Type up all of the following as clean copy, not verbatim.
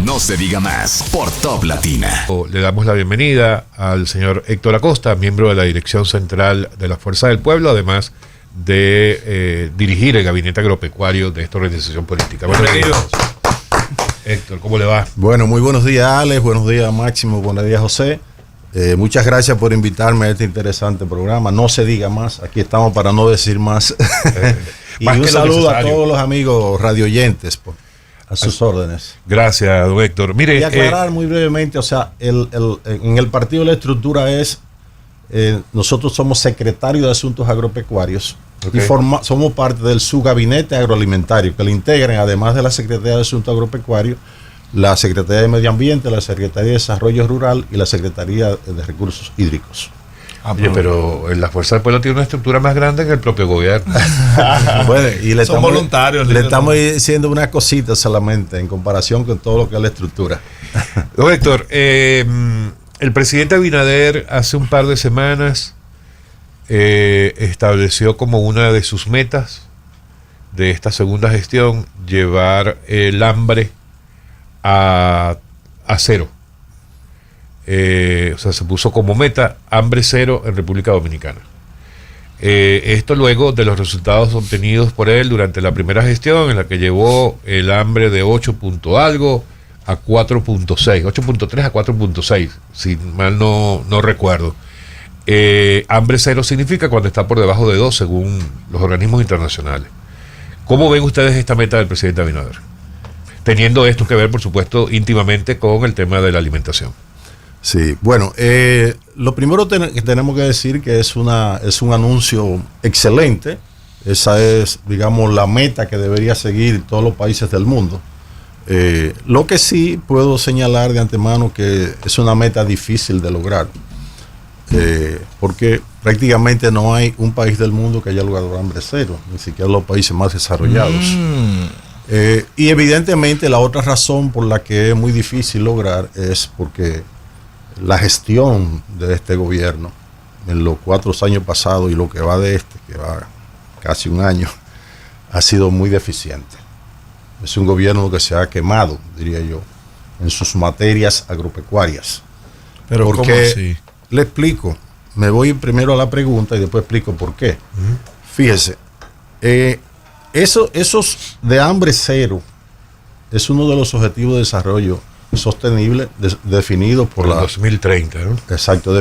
No se diga más por Top Latina. Le damos la bienvenida al señor Héctor Acosta, miembro de la Dirección Central de la Fuerza del Pueblo, además de dirigir el gabinete agropecuario de esta organización política. Buenos días, Héctor, ¿cómo le va? Bueno, muy buenos días, Alex, buenos días, Máximo, buenos días, José. Muchas gracias por invitarme a este interesante programa. No se diga más, aquí estamos para no decir más. Y más un que saludo a todos los amigos radioyentes, a sus órdenes. Gracias, don Héctor. Mire, y aclarar muy brevemente, o sea, en el partido la estructura es, nosotros somos secretarios de Asuntos Agropecuarios, okay, y somos parte del subgabinete agroalimentario, que le integran, además de la Secretaría de Asuntos Agropecuarios, la Secretaría de Medio Ambiente, la Secretaría de Desarrollo Rural y la Secretaría de Recursos Hídricos. Oye, pero la Fuerza del Pueblo tiene una estructura más grande que el propio gobierno. Bueno, y le son estamos, voluntarios. Le estamos diciendo una cosita solamente en comparación con todo lo que es la estructura. Don Héctor, el presidente Abinader hace un par de semanas estableció como una de sus metas de esta segunda gestión llevar el hambre a cero. O sea, se puso como meta hambre cero en República Dominicana. Esto luego de los resultados obtenidos por él durante la primera gestión, en la que llevó el hambre de 8 punto algo a 4.6, 8.3 a 4.6, si mal no recuerdo. Hambre cero significa cuando está por debajo de 2, según los organismos internacionales. ¿Cómo ven ustedes esta meta del presidente Abinader? Teniendo esto que ver, por supuesto, íntimamente con el tema de la alimentación. Sí, bueno, lo primero que tenemos que decir que es un anuncio excelente. Esa es, digamos, la meta que debería seguir todos los países del mundo. Lo que sí puedo señalar de antemano que es una meta difícil de lograr, porque prácticamente no hay un país del mundo que haya logrado hambre cero, ni siquiera los países más desarrollados. Y evidentemente la otra razón por la que es muy difícil lograr es porque la gestión de este gobierno en los 4 años pasados y lo que va de que va casi un año, ha sido muy deficiente. Es un gobierno que se ha quemado, diría yo, en sus materias agropecuarias. Pero porque, ¿cómo así? Le explico, me voy primero a la pregunta y después explico por qué. Fíjese, esos de hambre cero es uno de los objetivos de desarrollo sostenible definido por la 2030, ¿no? Exacto,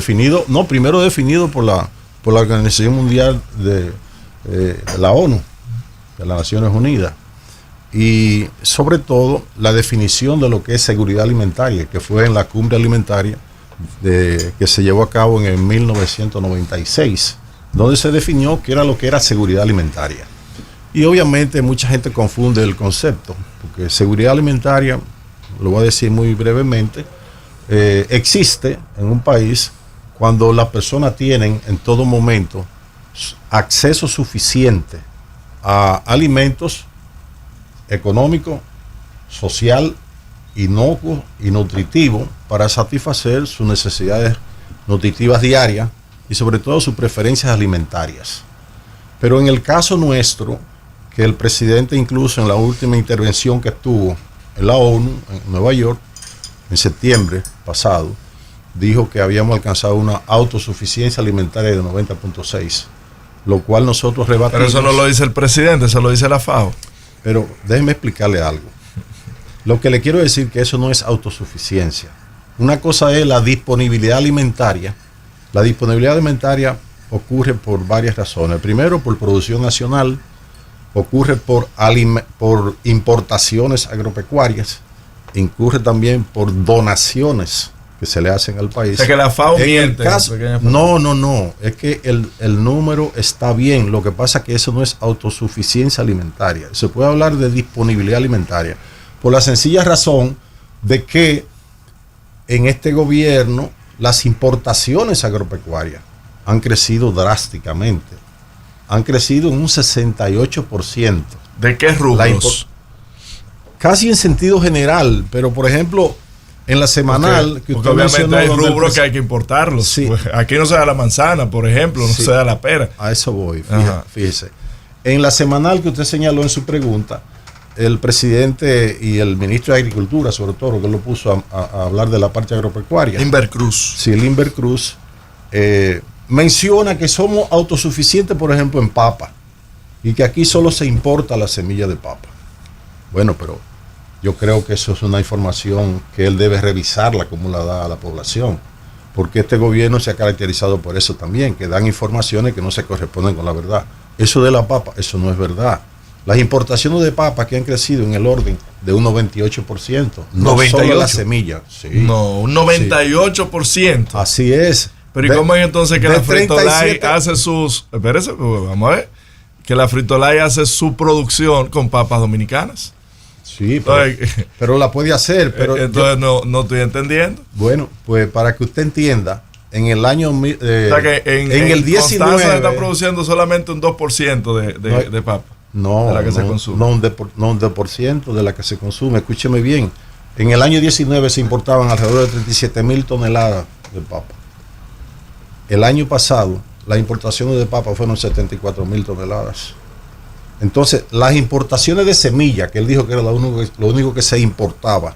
primero definido por la Organización Mundial de la ONU, de las Naciones Unidas, y sobre todo la definición de lo que es seguridad alimentaria, que fue en la cumbre alimentaria que se llevó a cabo en el 1996, donde se definió qué era lo que era seguridad alimentaria. Y obviamente mucha gente confunde el concepto, porque seguridad alimentaria, lo voy a decir muy brevemente, existe en un país cuando las personas tienen en todo momento acceso suficiente a alimentos económicos, social, inocuo y nutritivo para satisfacer sus necesidades nutritivas diarias y sobre todo sus preferencias alimentarias. Pero en el caso nuestro, que el presidente incluso en la última intervención que tuvo en la ONU, en Nueva York, en septiembre pasado, dijo que habíamos alcanzado una autosuficiencia alimentaria de 90.6, lo cual nosotros rebatimos. Pero eso no lo dice el presidente, eso lo dice la FAO. Pero déjeme explicarle algo. Lo que le quiero decir que eso no es autosuficiencia. Una cosa es la disponibilidad alimentaria. La disponibilidad alimentaria ocurre por varias razones. Primero, por producción nacional. Ocurre por importaciones agropecuarias, incurre también por donaciones que se le hacen al país. O sea que la FAO miente. No, es que el número está bien, lo que pasa es que eso no es autosuficiencia alimentaria, se puede hablar de disponibilidad alimentaria, por la sencilla razón de que en este gobierno las importaciones agropecuarias han crecido drásticamente. Han crecido en un 68%. ¿De qué rubros? Casi en sentido general, pero por ejemplo, en la semanal que usted obviamente hay rubros que hay que importarlos. Sí. Pues aquí no se da la manzana, por ejemplo, no se da la pera. A eso voy, fíjese. En la semanal que usted señaló en su pregunta, el presidente y el ministro de Agricultura, sobre todo, que lo puso a hablar de la parte agropecuaria. Limber Cruz. Sí, Limber Cruz menciona que somos autosuficientes, por ejemplo, en papa, y que aquí solo se importa la semilla de papa. Bueno, pero yo creo que eso es una información que él debe revisarla como la da a la población, porque este gobierno se ha caracterizado por eso también, que dan informaciones que no se corresponden con la verdad. Eso de la papa, eso no es verdad. Las importaciones de papa que han crecido en el orden de un 98%, no 98. solo la semilla. Sí. No, un 98%. Sí. Así es. Pero ¿y cómo es entonces que la Frito-Lay 37... hace sus... Espérese, vamos a ver. Que la Frito-Lay hace su producción con papas dominicanas. Sí, pero la puede hacer. Pero entonces no estoy entendiendo. Bueno, pues para que usted entienda, en el año... o sea que en el 19... Constanza está produciendo solamente un 2% de papa. No, de la que se consume. No un 2% de la que se consume. Escúcheme bien. En el año 19 se importaban alrededor de 37,000 toneladas de papa. El año pasado, las importaciones de papa fueron 74,000 toneladas. Entonces, las importaciones de semilla, que él dijo que era lo único que se importaba,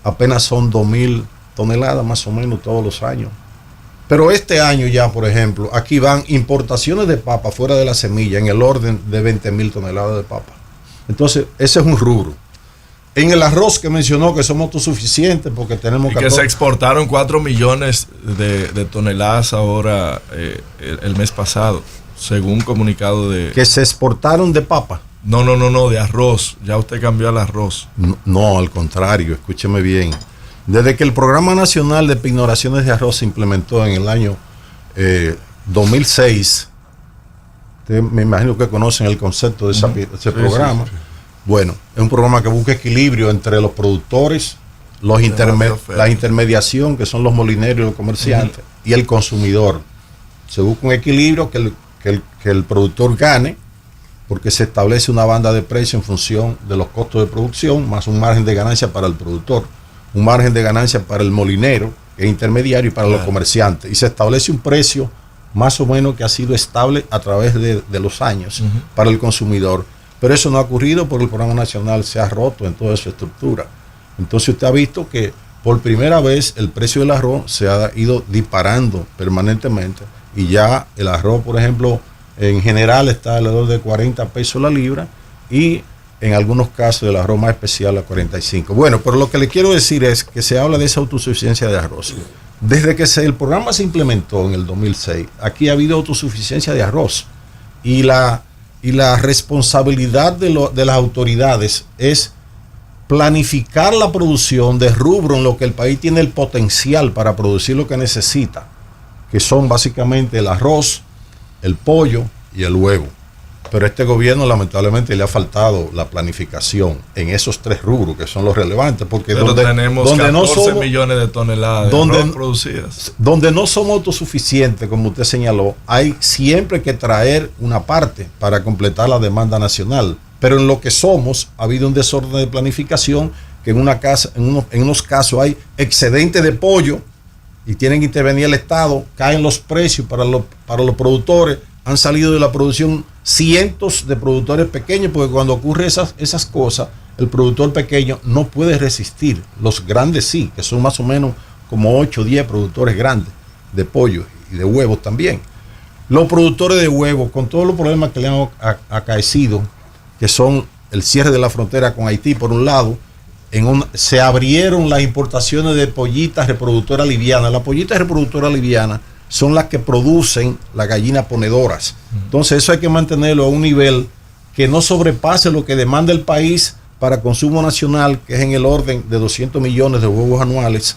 apenas son 2,000 toneladas más o menos todos los años. Pero este año ya, por ejemplo, aquí van importaciones de papa fuera de la semilla en el orden de 20,000 toneladas de papa. Entonces, ese es un rubro. En el arroz que mencionó que somos autosuficientes porque tenemos... Y que se exportaron 4 millones de toneladas ahora el mes pasado, según comunicado de... Que se exportaron de papa. No, de arroz. Ya usted cambió al arroz. No, al contrario, escúcheme bien. Desde que el Programa Nacional de Pignoraciones de Arroz se implementó en el año 2006, me imagino que conocen el concepto de ese programa. Sí. Bueno, es un programa que busca equilibrio entre los productores, la intermediación, que son los molineros y los comerciantes, y el consumidor. Se busca un equilibrio que el productor gane, porque se establece una banda de precio en función de los costos de producción, más un margen de ganancia para el productor, un margen de ganancia para el molinero, que es intermediario, y para los comerciantes. Y se establece un precio más o menos que ha sido estable a través de los años para el consumidor. Pero eso no ha ocurrido porque el programa nacional se ha roto en toda su estructura. Entonces usted ha visto que por primera vez el precio del arroz se ha ido disparando permanentemente y ya el arroz, por ejemplo, en general está alrededor de 40 pesos la libra y en algunos casos el arroz más especial a 45. Bueno, pero lo que le quiero decir es que se habla de esa autosuficiencia de arroz. Desde que el programa se implementó en el 2006, aquí ha habido autosuficiencia de arroz y la responsabilidad de las autoridades es planificar la producción de rubro en lo que el país tiene el potencial para producir lo que necesita, que son básicamente el arroz, el pollo y el huevo. Pero a este gobierno lamentablemente le ha faltado la planificación en esos tres rubros que son los relevantes, porque tenemos 14 millones de toneladas de arroz producidas. Donde no somos autosuficientes, como usted señaló, hay siempre que traer una parte para completar la demanda nacional. Pero en lo que somos ha habido un desorden de planificación, que en unos casos hay excedente de pollo y tienen que intervenir el Estado, caen los precios para los productores. Han salido de la producción cientos de productores pequeños, porque cuando ocurren esas cosas, el productor pequeño no puede resistir. Los grandes sí, que son más o menos como 8 o 10 productores grandes de pollo y de huevos también. Los productores de huevos, con todos los problemas que le han acaecido, que son el cierre de la frontera con Haití por un lado, se abrieron las importaciones de pollitas reproductoras livianas. Las pollitas reproductoras livianas son las que producen las gallinas ponedoras. Entonces eso hay que mantenerlo a un nivel que no sobrepase lo que demanda el país para consumo nacional, que es en el orden de 200 millones de huevos anuales.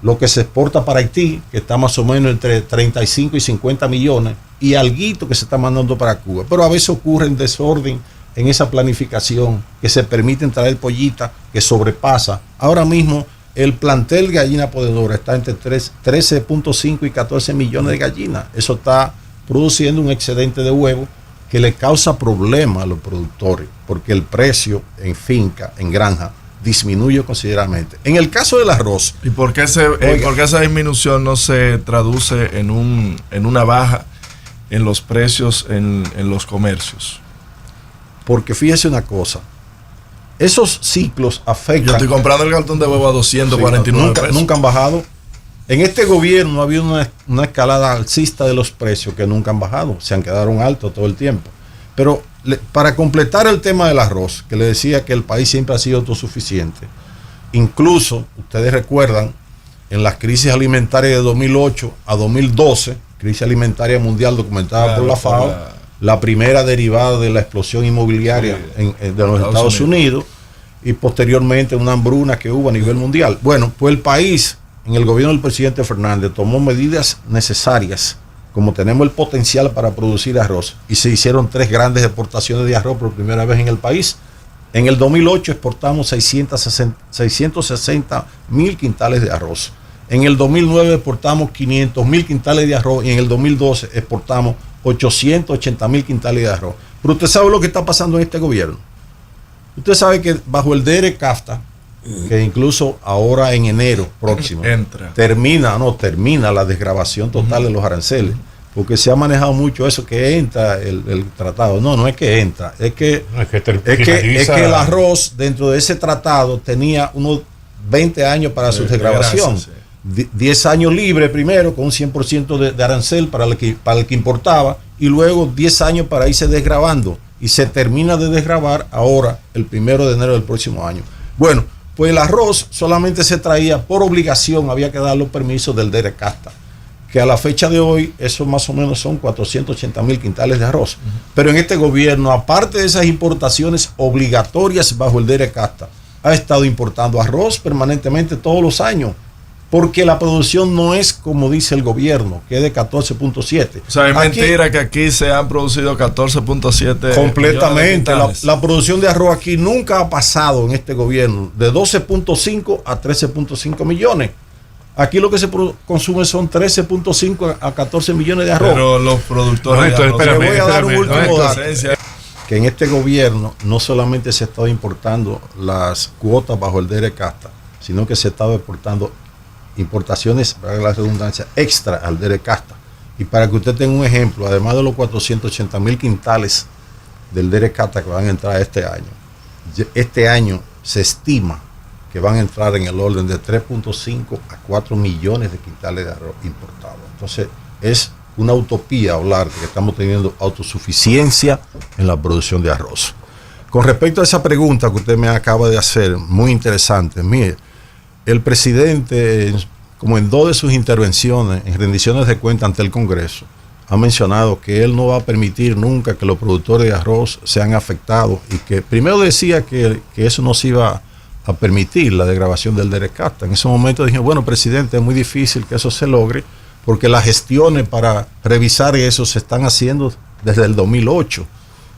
Lo que se exporta para Haití, que está más o menos entre 35 y 50 millones, y alguito que se está mandando para Cuba. Pero a veces ocurre un desorden en esa planificación, que se permiten traer pollitas que sobrepasa. Ahora mismo el plantel de gallina ponedora está entre 13.5 y 14 millones de gallinas. Eso está produciendo un excedente de huevo que le causa problemas a los productores, porque el precio en finca, en granja, disminuye considerablemente. En el caso del arroz... ¿Y por qué esa disminución no se traduce en una baja en los precios en los comercios? Porque fíjese una cosa, esos ciclos afectan. Yo estoy comprando el cartón de huevo a 249 pesos. Nunca han bajado. En este gobierno ha habido una escalada alcista de los precios que nunca han bajado, se han quedado altos todo el tiempo. Pero para completar el tema del arroz, que le decía que el país siempre ha sido autosuficiente, incluso ustedes recuerdan en las crisis alimentarias de 2008 a 2012, crisis alimentaria mundial documentada por la FAO, la primera derivada de la explosión inmobiliaria de los Estados Unidos y posteriormente una hambruna que hubo a nivel mundial. Bueno, pues el país, en el gobierno del presidente Fernández, tomó medidas necesarias, como tenemos el potencial para producir arroz, y se hicieron 3 grandes exportaciones de arroz por primera vez en el país. En el 2008 exportamos 660 mil quintales de arroz. En el 2009 exportamos 500 mil quintales de arroz y en el 2012 exportamos 880 mil quintales de arroz. Pero usted sabe lo que está pasando en este gobierno. Usted sabe que bajo el DR-CAFTA, que incluso ahora en enero próximo termina la desgravación total de los aranceles, porque se ha manejado mucho eso que entra el tratado. No es que entra, es que el arroz dentro de ese tratado tenía unos 20 años para su desgravación. 10 años libre primero con un 100% de arancel para el que importaba, y luego 10 años para irse desgravando, y se termina de desgravar ahora el 1 de enero del próximo año. Bueno, pues el arroz solamente se traía por obligación, había que dar los permisos del DR-CAFTA, que a la fecha de hoy eso más o menos son 480 mil quintales de arroz. Pero en este gobierno, aparte de esas importaciones obligatorias bajo el DR-CAFTA, ha estado importando arroz permanentemente todos los años, porque la producción no es como dice el gobierno, que es de 14.7. O sea, es mentira que aquí se han producido 14.7. Completamente. La producción de arroz aquí nunca ha pasado en este gobierno de 12.5 a 13.5 millones. Aquí lo que se consume son 13.5 a 14 millones de arroz. Pero los productores... Le voy a dar un último dato. Que en este gobierno no solamente se estaba importando las cuotas bajo el DR-CAFTA, sino que se estaba exportando importaciones, para la redundancia, extra al DR-CAFTA. Y para que usted tenga un ejemplo, además de los 480 mil quintales del DR-CAFTA que van a entrar este año se estima que van a entrar en el orden de 3.5 a 4 millones de quintales de arroz importado. Entonces es una utopía hablar de que estamos teniendo autosuficiencia en la producción de arroz. Con respecto a esa pregunta que usted me acaba de hacer, muy interesante, mire, el presidente, como en 2 de sus intervenciones, en rendiciones de cuentas ante el Congreso, ha mencionado que él no va a permitir nunca que los productores de arroz sean afectados, y que primero decía que eso no se iba a permitir, la desgravación del DR-CAFTA. En ese momento dije, bueno, presidente, es muy difícil que eso se logre, porque las gestiones para revisar eso se están haciendo desde el 2008,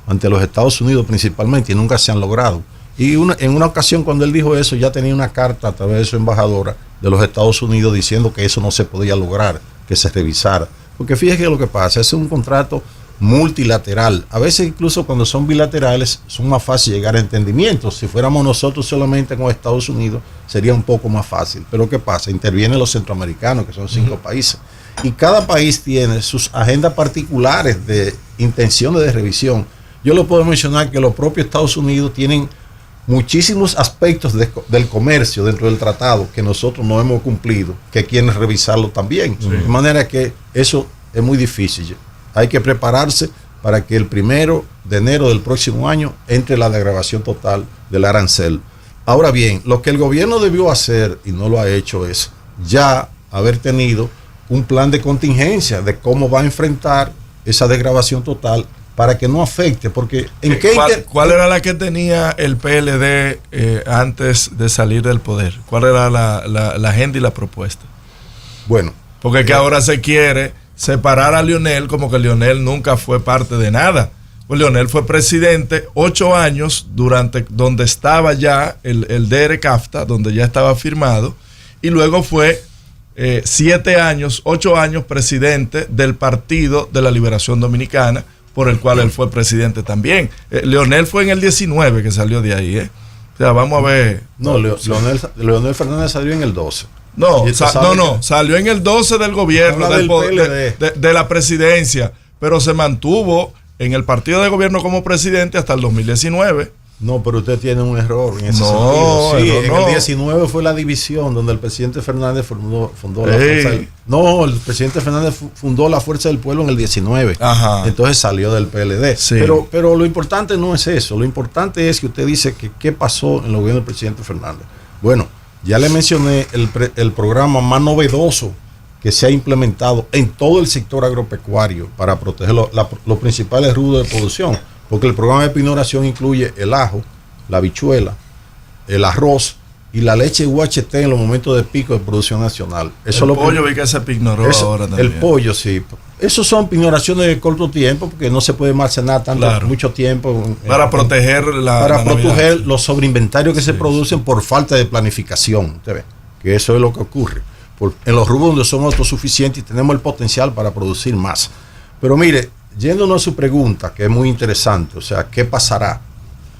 ante los Estados Unidos principalmente, y nunca se han logrado. Y en una ocasión cuando él dijo eso, ya tenía una carta a través de su embajadora de los Estados Unidos diciendo que eso no se podía lograr, que se revisara. Porque fíjese lo que pasa, es un contrato multilateral. A veces incluso cuando son bilaterales son más fácil llegar a entendimientos. Si fuéramos nosotros solamente con Estados Unidos sería un poco más fácil. Pero ¿qué pasa? Intervienen los centroamericanos, que son 5 países. Y cada país tiene sus agendas particulares de intenciones de revisión. Yo le puedo mencionar que los propios Estados Unidos tienen muchísimos aspectos del comercio dentro del tratado que nosotros no hemos cumplido, que quieren revisarlo también. Sí. De manera que eso es muy difícil. Hay que prepararse para que el 1 de enero del próximo año entre la desgravación total del arancel. Ahora bien, lo que el gobierno debió hacer, y no lo ha hecho, es ya haber tenido un plan de contingencia de cómo va a enfrentar esa desgravación total para que no afecte, porque ¿Cuál era la que tenía el PLD antes de salir del poder? ¿Cuál era la agenda y la propuesta? Bueno, porque que ahora se quiere separar a Leonel, como que Leonel nunca fue parte de nada. Pues Leonel fue presidente 8 años donde estaba ya el DR-CAFTA, donde ya estaba firmado, y luego fue 8 años presidente del Partido de la Liberación Dominicana, por el cual él fue presidente también. Leonel fue en el 19 que salió de ahí, O sea, vamos a ver. No, Leonel Fernández salió en el 12. Salió en el 12 del gobierno, de la presidencia, pero se mantuvo en el partido de gobierno como presidente hasta el 2019. No, pero usted tiene un error en ese No, sentido. Sí, error en no. el 19 fue la división donde el presidente Fernández fundó la Ey. Fuerza del... No, el presidente Fernández fundó la Fuerza del Pueblo en el 19. Ajá. Entonces salió del PLD. Sí. Pero lo importante no es eso. Lo importante es que usted dice que qué pasó en el gobierno del presidente Fernández. Bueno, ya le mencioné el programa más novedoso que se ha implementado en todo el sector agropecuario para proteger los principales rubros de producción. Porque el programa de pignoración incluye el ajo, la habichuela, el arroz y la leche UHT en los momentos de pico de producción nacional. Eso El lo pollo vi que se pignoró ahora también. El pollo, sí. Esos son pignoraciones de corto tiempo porque no se puede almacenar mucho tiempo. Para proteger para proteger Navidad. los sobreinventarios que se producen por falta de planificación. ¿Usted ve? Que eso es lo que ocurre. En los rubros donde somos autosuficientes y tenemos el potencial para producir más. Pero mire, yéndonos a su pregunta, que es muy interesante, o sea, ¿qué pasará?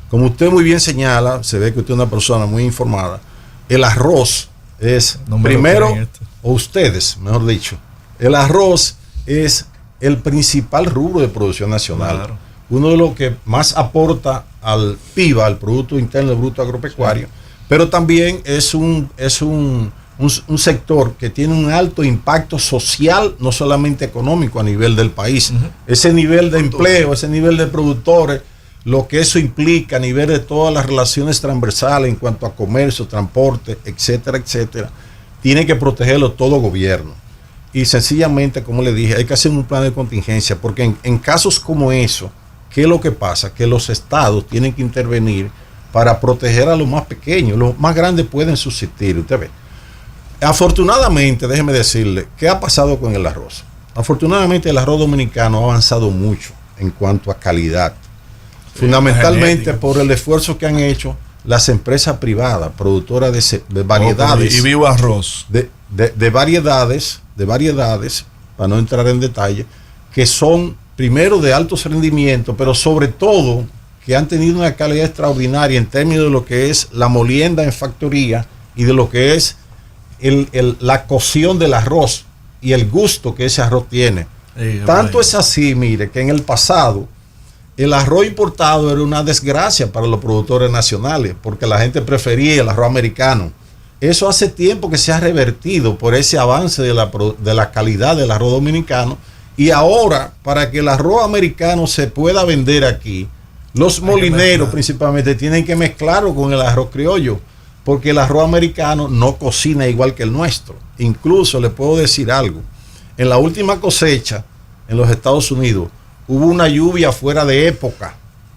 Como usted muy bien señala, se ve que usted es una persona muy informada, el arroz es, o ustedes, mejor dicho, el arroz es el principal rubro de producción nacional. Claro. Uno de los que más aporta al PIB, al Producto Interno Bruto Agropecuario, pero también es un sector que tiene un alto impacto social, no solamente económico a nivel del país. Ese nivel de empleo, ese nivel de productores, lo que eso implica a nivel de todas las relaciones transversales en cuanto a comercio, transporte, etcétera, etcétera, tiene que protegerlo todo gobierno. Y sencillamente, como le dije, hay que hacer un plan de contingencia, porque en casos como eso, ¿qué es lo que pasa? Que los estados tienen que intervenir para proteger a los más pequeños. Los más grandes pueden subsistir, usted ve. Afortunadamente, déjeme decirle, ¿qué ha pasado con el arroz? Afortunadamente el arroz dominicano ha avanzado mucho en cuanto a calidad. Fundamentalmente por el esfuerzo que han hecho las empresas privadas, productoras de variedades. Y vivo arroz. De variedades, para no entrar en detalle, que son primero de altos rendimientos, pero sobre todo que han tenido una calidad extraordinaria en términos de lo que es la molienda en factoría y de lo que es la cocción del arroz y el gusto que ese arroz tiene. Tanto es así, mire, que en el pasado el arroz importado era una desgracia para los productores nacionales porque la gente prefería el arroz americano. Eso hace tiempo que se ha revertido por ese avance de la calidad del arroz dominicano, y ahora para que el arroz americano se pueda vender aquí, los molineros principalmente tienen que mezclarlo con el arroz criollo, porque el arroz americano no cocina igual que el nuestro. Incluso le puedo decir algo, en la última cosecha en los Estados Unidos hubo una lluvia fuera de época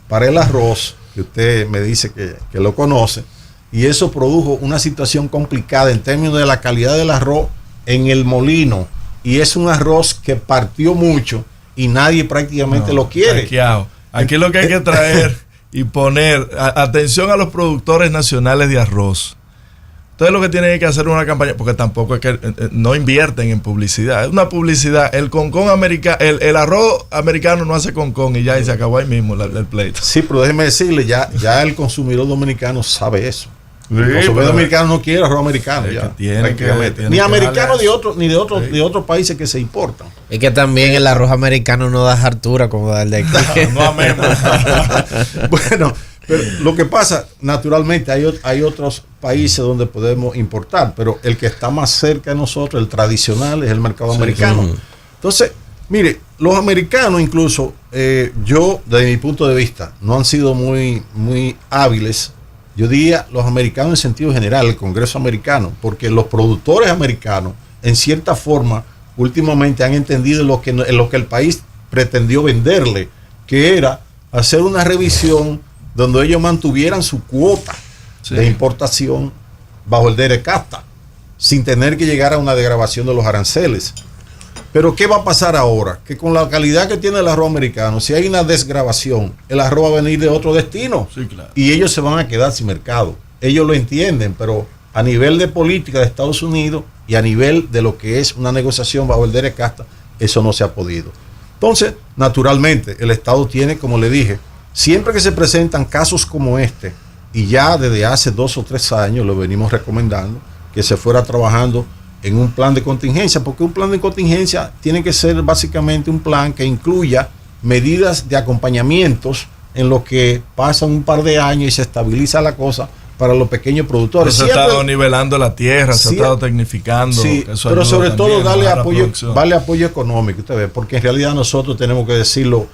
para el arroz, que usted me dice que lo conoce, y eso produjo una situación complicada en términos de la calidad del arroz en el molino, y es un arroz que partió mucho y nadie prácticamente lo quiere. Aquí lo que hay que traer y poner atención a los productores nacionales de arroz. Entonces lo que tienen que hacer es una campaña, porque tampoco es que no invierten en publicidad, es una publicidad. El concón americano, el arroz americano no hace concón y ya y se acabó ahí mismo el pleito. Sí, pero déjeme decirle, ya el consumidor dominicano sabe eso. Sí, el consumidor dominicano no quiere arroz americano, ya, ni americano ni de otros países que se importan. Es que también el arroz americano no da hartura como da el de aquí. No amemos. Bueno, pero lo que pasa, naturalmente, hay otros países donde podemos importar, pero el que está más cerca de nosotros, el tradicional, es el mercado americano. Sí. Entonces, mire, los americanos incluso, yo, desde mi punto de vista, no han sido muy, muy hábiles. Yo diría los americanos en sentido general, el Congreso americano, porque los productores americanos, en cierta forma, últimamente han entendido lo que el país pretendió venderle, que era hacer una revisión donde ellos mantuvieran su cuota de importación bajo el DERECAFTA, sin tener que llegar a una degradación de los aranceles. Pero ¿qué va a pasar ahora? Que con la calidad que tiene el arroz americano, si hay una desgravación, el arroz va a venir de otro destino. Sí, claro. Y ellos se van a quedar sin mercado. Ellos lo entienden, pero a nivel de política de Estados Unidos y a nivel de lo que es una negociación bajo el DERECAFTA, eso no se ha podido. Entonces, naturalmente, el Estado tiene, como le dije, siempre que se presentan casos como este, y ya desde hace 2 o 3 años lo venimos recomendando, que se fuera trabajando en un plan de contingencia, porque un plan de contingencia tiene que ser básicamente un plan que incluya medidas de acompañamientos en lo que pasan un par de años y se estabiliza la cosa para los pequeños productores. Se ha estado nivelando la tierra, se ha estado tecnificando. Sí, pero sobre todo darle apoyo económico, usted ve, porque en realidad nosotros tenemos que decirlo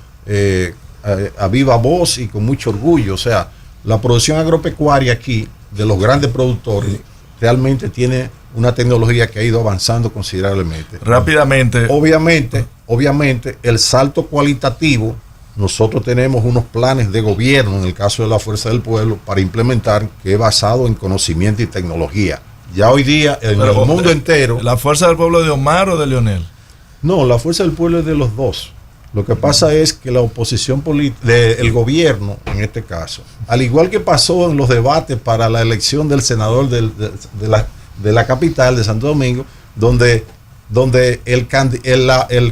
a viva voz y con mucho orgullo. O sea, la producción agropecuaria aquí, de los grandes productores, realmente tiene una tecnología que ha ido avanzando considerablemente. Rápidamente. Obviamente, el salto cualitativo, nosotros tenemos unos planes de gobierno, en el caso de la Fuerza del Pueblo, para implementar, que es basado en conocimiento y tecnología. Ya hoy día, en el mundo entero... ¿La Fuerza del Pueblo de Omar o de Leonel? No, la Fuerza del Pueblo es de los dos. Lo que pasa es que la oposición política, el gobierno, en este caso, al igual que pasó en los debates para la elección del senador de la capital, de Santo Domingo, donde el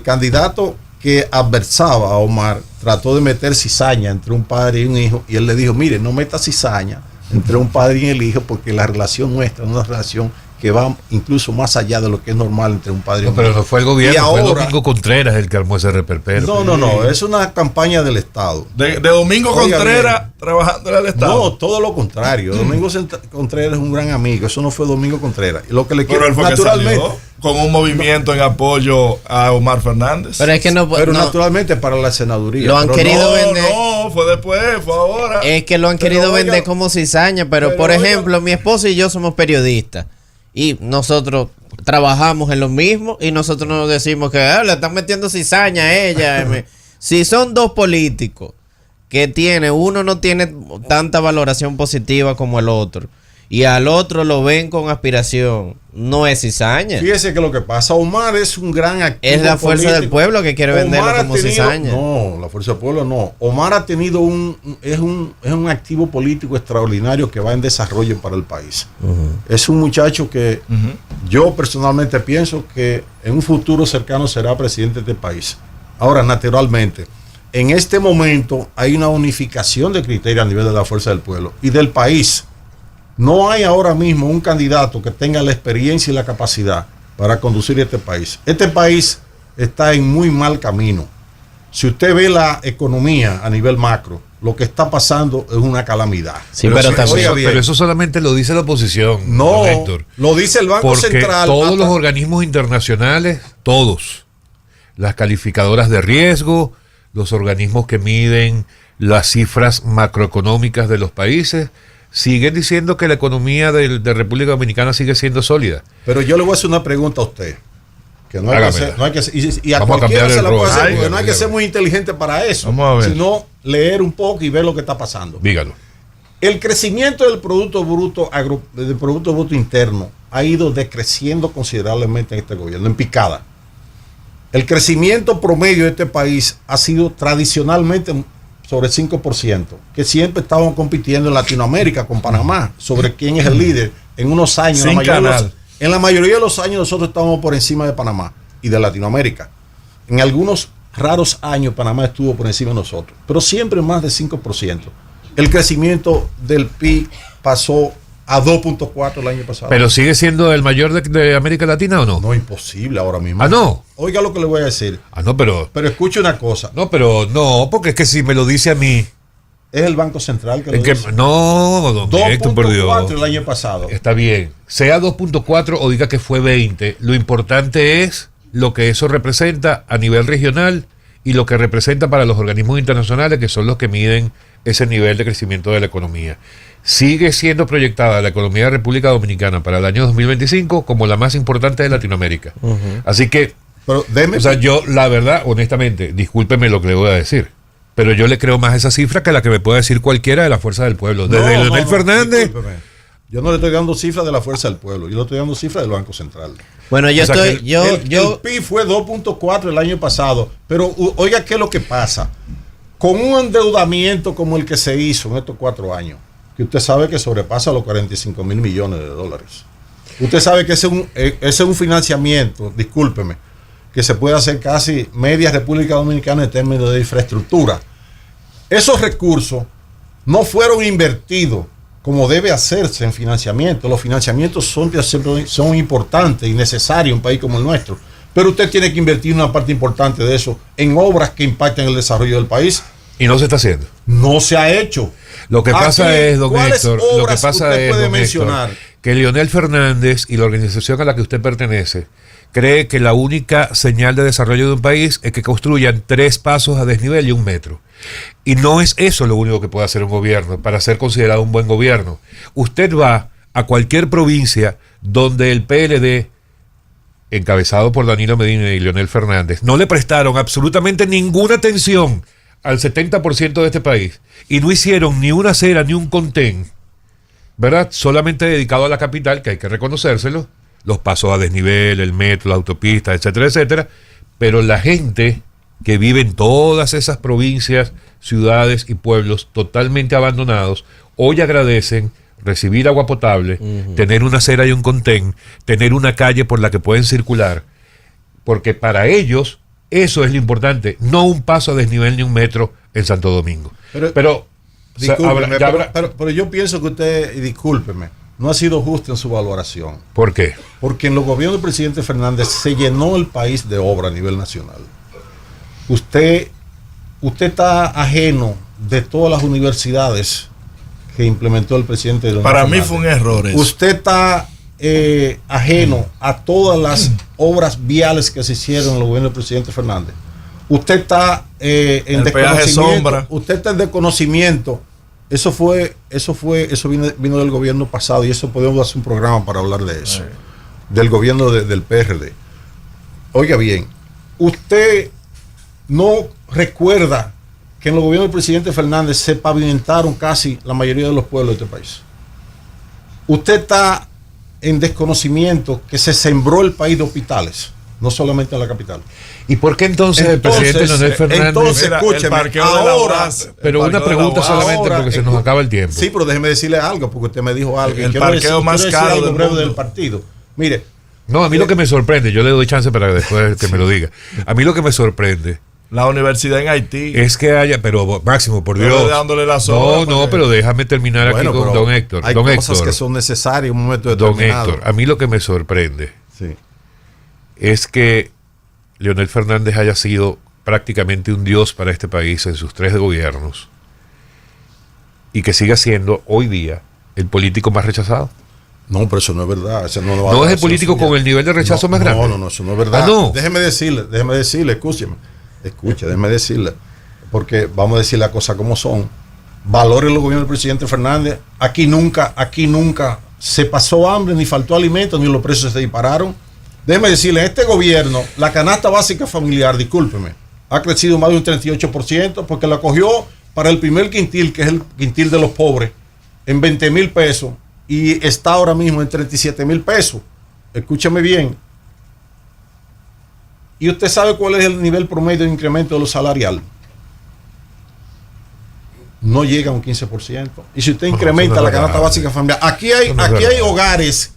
candidato que adversaba a Omar trató de meter cizaña entre un padre y un hijo, y él le dijo, mire, no meta cizaña entre un padre y el hijo, porque la relación nuestra es una relación que va incluso más allá de lo que es normal entre un padre y un hijo. Pero no fue el gobierno, fue Domingo Contreras el que armó ese reperpero. No, es una campaña del Estado. De Domingo Contreras trabajando al Estado. No, todo lo contrario. Domingo Contreras es un gran amigo, eso no fue Domingo Contreras. Lo que le pero él fue naturalmente que salió con un movimiento en apoyo a Omar Fernández. Pero es que naturalmente para la senaduría. Lo han querido vender. No, fue después, fue ahora. Es que lo han querido vender como cizaña, pero por ejemplo, mi esposo y yo somos periodistas. Y nosotros trabajamos en lo mismo y nosotros nos decimos que le están metiendo cizaña a ella. Si son dos políticos que uno no tiene tanta valoración positiva como el otro y al otro lo ven con aspiración, no es cizaña. Fíjese que lo que pasa, Omar es un gran activo. Es la Fuerza del Pueblo que quiere venderlo como cizaña. No, la Fuerza del Pueblo no. Omar ha tenido es un activo político extraordinario que va en desarrollo para el país. Es un muchacho que yo personalmente pienso que en un futuro cercano será presidente de este país. Ahora, naturalmente, en este momento hay una unificación de criterios a nivel de la Fuerza del Pueblo y del país. No hay ahora mismo un candidato que tenga la experiencia y la capacidad para conducir este país. Este país está en muy mal camino. Si usted ve la economía a nivel macro, lo que está pasando es una calamidad. Sí, pero eso solamente lo dice la oposición. No, Héctor, lo dice el Banco Central. Todos los organismos internacionales, todos, las calificadoras de riesgo, los organismos que miden las cifras macroeconómicas de los países, siguen diciendo que la economía de República Dominicana sigue siendo sólida. Pero yo le voy a hacer una pregunta a usted. Que no hay que hacer, y a Vamos cualquiera se la puede hacer, porque dígalo, no hay que ser muy inteligente para eso, sino leer un poco y ver lo que está pasando. Dígalo. El crecimiento del Producto Bruto Interno ha ido decreciendo considerablemente en este gobierno, en picada. El crecimiento promedio de este país ha sido tradicionalmente sobre el 5%, que siempre estábamos compitiendo en Latinoamérica con Panamá, sobre quién es el líder. En unos años, en la mayoría de los años nosotros estábamos por encima de Panamá y de Latinoamérica. En algunos raros años Panamá estuvo por encima de nosotros, pero siempre más de 5%. El crecimiento del PIB pasó a 2.4 el año pasado. ¿Pero sigue siendo el mayor de América Latina o no? No, imposible ahora mismo. ¿Ah, no? Oiga lo que le voy a decir. No, pero escuche una cosa. No, pero no, porque es que si me lo dice a mí. Es el Banco Central que lo dice. No, 2.4 el año pasado. Está bien. Sea 2.4 o diga que fue 20. Lo importante es lo que eso representa a nivel regional y lo que representa para los organismos internacionales, que son los que miden ese nivel de crecimiento de la economía. Sigue siendo proyectada la economía de República Dominicana para el año 2025 como la más importante de Latinoamérica. Así que, yo, la verdad, honestamente, discúlpeme lo que le voy a decir, pero yo le creo más a esa cifra que la que me pueda decir cualquiera de la Fuerza del Pueblo. Desde Leonel Fernández. Discúlpeme. Yo no le estoy dando cifras de la Fuerza del Pueblo, yo le estoy dando cifras del Banco Central. Bueno, el PIB fue 2.4 el año pasado, pero oiga qué es lo que pasa. Con un endeudamiento como el que se hizo en estos 4 años, que usted sabe que sobrepasa los 45 mil millones de dólares. Usted sabe que ese es un financiamiento, discúlpeme, que se puede hacer casi media República Dominicana en términos de infraestructura. Esos recursos no fueron invertidos como debe hacerse en financiamiento. Los financiamientos son importantes y necesarios en un país como el nuestro, pero usted tiene que invertir una parte importante de eso en obras que impacten el desarrollo del país. Y no se está haciendo. No se ha hecho. Lo que pasa Aquí, es, don ¿cuáles Héctor, lo que obras pasa usted es, puede don mencionar? Héctor, que Leonel Fernández y la organización a la que usted pertenece cree que la única señal de desarrollo de un país es que construyan 3 pasos a desnivel y 1 metro. Y no es eso lo único que puede hacer un gobierno para ser considerado un buen gobierno. Usted va a cualquier provincia donde el PLD, encabezado por Danilo Medina y Leonel Fernández, no le prestaron absolutamente ninguna atención al 70% de este país y no hicieron ni una acera ni un contén, ¿verdad? Solamente dedicado a la capital, que hay que reconocérselo, los pasos a desnivel, el metro, la autopista, etcétera, etcétera, pero la gente que vive en todas esas provincias, ciudades y pueblos totalmente abandonados, hoy agradecen recibir agua potable, tener una acera y un contén, tener una calle por la que pueden circular, porque para ellos eso es lo importante, no un paso a desnivel ni 1 metro en Santo Domingo. Pero Discúlpeme, pero yo pienso que usted, y discúlpeme, no ha sido justo en su valoración. ¿Por qué? Porque en los gobiernos del presidente Fernández se llenó el país de obra a nivel nacional. Usted está ajeno de todas las universidades que implementó el presidente Leonel Para Fernández. mí fue un error eso. Usted está ajeno a todas las obras viales que se hicieron en el gobierno del presidente Fernández. Usted está en el peaje sombra. Usted está en desconocimiento. Eso vino del gobierno pasado y eso podemos hacer un programa para hablar de eso. Del gobierno del PRD. Oiga bien, usted no recuerda que en los gobiernos del presidente Fernández se pavimentaron casi la mayoría de los pueblos de este país. Usted está en desconocimiento que se sembró el país de hospitales, no solamente en la capital. ¿Y por qué entonces el presidente Leonel Fernández? Entonces, Mira, escúcheme, el parqueo de la ahora, UAS, Pero el una parqueo de la pregunta UAS. solamente porque se nos acaba el tiempo. Sí, pero déjeme decirle algo, porque usted me dijo algo. El Quiero parqueo más quiero caro algo del breve mundo. del partido. Mire, No, a mí lo que me sorprende, yo le doy chance para después que me lo diga. A mí lo que me sorprende La universidad en Haití. es que haya, pero Máximo, por Pero Dios. dándole la soga, No, porque- pero déjame terminar bueno, aquí con pero don Héctor. hay Don cosas Héctor, que son necesarias en un momento don determinado. Héctor, a mí lo que me sorprende Sí. es que Leonel Fernández haya sido prácticamente un dios para este país en sus 3 gobiernos y que siga siendo hoy día el político más rechazado. No, pero eso no es verdad. Eso no, ¿No es el político con el nivel de rechazo más grande? No, eso no es verdad. Ah, no. Déjeme decirle, déjeme decirle, porque vamos a decir las cosas como son. Valore los gobiernos del presidente Fernández. Aquí nunca se pasó hambre, ni faltó alimento, ni los precios se dispararon. Déjeme decirle, este gobierno, la canasta básica familiar, discúlpeme, ha crecido más de un 38% porque la cogió para el primer quintil, que es el quintil de los pobres, en 20,000 pesos y está ahora mismo en 37,000 pesos. Escúchame bien. ¿Y usted sabe cuál es el nivel promedio de incremento de lo salarial? No llega a un 15%. Y si usted incrementa la canasta básica familiar, aquí hay hogares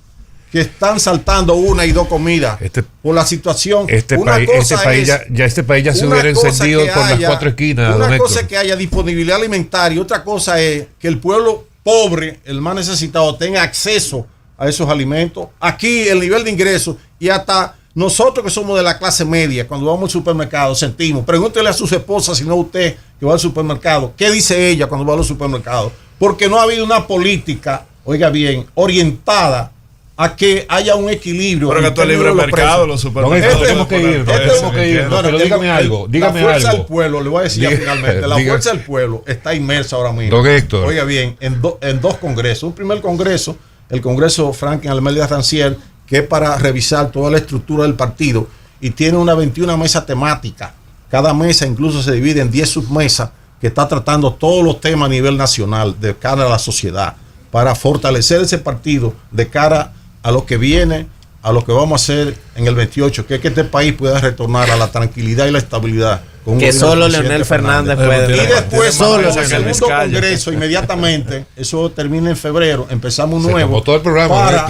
que están saltando 1 y 2 comidas por la situación. Este país ya se hubiera encendido por las 4 esquinas. Una don cosa Héctor. es que haya disponibilidad alimentaria, otra cosa es que el pueblo pobre, el más necesitado, tenga acceso a esos alimentos. Aquí el nivel de ingresos y hasta nosotros que somos de la clase media, cuando vamos al supermercado, sentimos. Pregúntele a sus esposas, si no usted que va al supermercado, ¿qué dice ella cuando va a los supermercados? Porque no ha habido una política, oiga bien, orientada a que haya un equilibrio. Pero que esto es libre mercado, los supermercados. Tenemos que ir, pero dígame algo. La fuerza del pueblo, le voy a decir finalmente, la fuerza del pueblo está inmersa ahora mismo. Don Héctor. Oiga bien, en 2 congresos. Un primer congreso, el Congreso Franklin Almeida Rancière, que es para revisar toda la estructura del partido y tiene una 21 mesa temática. Cada mesa incluso se divide en 10 submesas que está tratando todos los temas a nivel nacional de cara a la sociedad para fortalecer ese partido de cara a lo que viene, a lo que vamos a hacer en el 28, que es que este país pueda retornar a la tranquilidad y la estabilidad. Que solo Leonel Fernández puede. Y después, solo el segundo congreso, inmediatamente, eso termina en febrero, empezamos un nuevo. Todo el programa,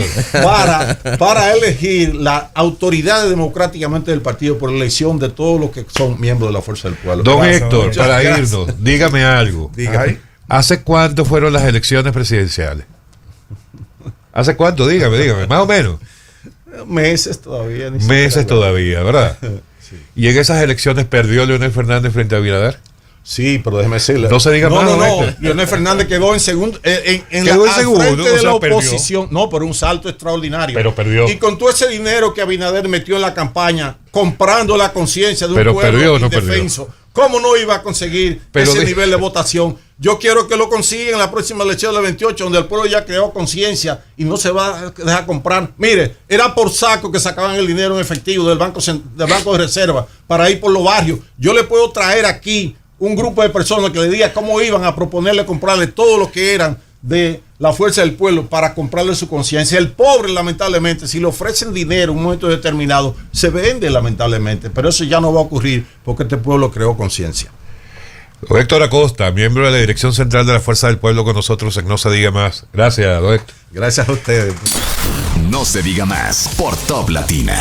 para elegir la autoridad democráticamente del partido por elección de todos los que son miembros de la Fuerza del Pueblo. Don Gracias, Héctor, muchas para gracias. irnos, dígame algo. Dígame. ¿Hace cuánto fueron las elecciones presidenciales? ¿Hace cuánto? Dígame, más o menos. Meses todavía. Meses todavía, ¿verdad? Y en esas elecciones perdió Leonel Fernández frente a Abinader. Sí, pero déjeme decirle. No se diga más. No. Leonel Fernández quedó en segundo. Quedó en segundo, al frente de la perdió. oposición. No, pero un salto extraordinario. Pero perdió. Y con todo ese dinero que Abinader metió en la campaña, comprando la conciencia de un Pero pueblo perdió o no indefenso, ¿cómo no iba a conseguir ese nivel de votación? Yo quiero que lo consiga en la próxima elección del 28, donde el pueblo ya creó conciencia y no se va a dejar comprar. Mire, era por saco que sacaban el dinero en efectivo del banco de reserva para ir por los barrios. Yo le puedo traer aquí un grupo de personas que le diga cómo iban a proponerle comprarle todo lo que eran de la fuerza del pueblo para comprarle su conciencia. El pobre, lamentablemente, si le ofrecen dinero en un momento determinado, se vende, lamentablemente. Pero eso ya no va a ocurrir porque este pueblo creó conciencia. Don Héctor Acosta, miembro de la Dirección Central de la Fuerza del Pueblo, con nosotros en No Se Diga Más. Gracias, don Héctor. Gracias a ustedes. No se diga más por Top Latina.